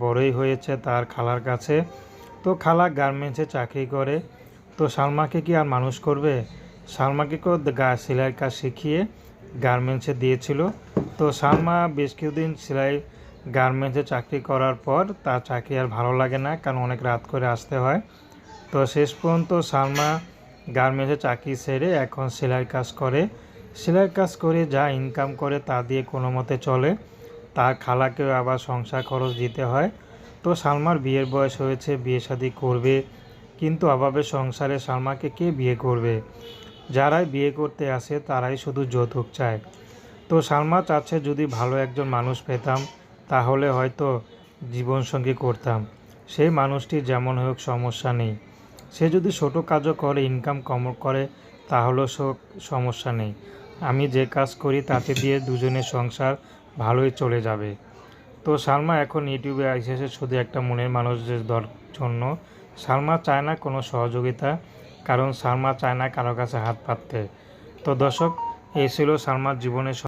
বড়ই হয়েছে তার খালার কাছে। তো খালা গার্মেন্টসে চাকরি করে। তো সালমাকে কি আর মানুষ করবে? সালমাকে সেলাইয়ের কাজ শিখিয়ে গার্মেন্টসে দিয়েছিল। তো সালমা বেশ কিছুদিন সেলাই গার্মেন্টসে চাকরি করার পর তার চাকরি আর ভালো লাগে না, কারণ অনেক রাত করে আসতে হয়। তো শেষ পর্যন্ত সালমা গার্মেন্টসে চাকরি ছেড়ে এখন সেলাইয়ের কাজ করে। সেলাইয়ের কাজ করে যা ইনকাম করে তা দিয়ে কোনো মতে চলে। তার খালাকেও আবার সংসার খরচ দিতে হয়। তো সালমার বিয়ের বয়স হয়েছে, বিয়ে শাদী করবে, কিন্তু অভাবের সংসারে সালমাকে কে বিয়ে করবে? যারাই বিয়ে করতে আসে তারাই শুধু যৌতুক চায়। তো সালমা চাচ্ছে যদি ভালো একজন মানুষ পেতাম তাহলে হয়তো জীবনসঙ্গী করতাম। সেই মানুষটি যেমন হোক সমস্যা নেই। সে যদি ছোটো কাজও করে, ইনকাম কম করে, তাহলেও সমস্যা নেই। আমি যে কাজ করি তাতে দিয়ে দুজনের সংসার ভালোই চলে যাবে। তো সালমা এখন ইউটিউবে এসেছে শুধু একটা মনের মানুষদের জন্য। সালমা চায় না কোনো সহযোগিতা, কারণ সালমা চায় না কারো কাছে হাত পাততে। তো দর্শক, এই ছিল সালমার জীবনের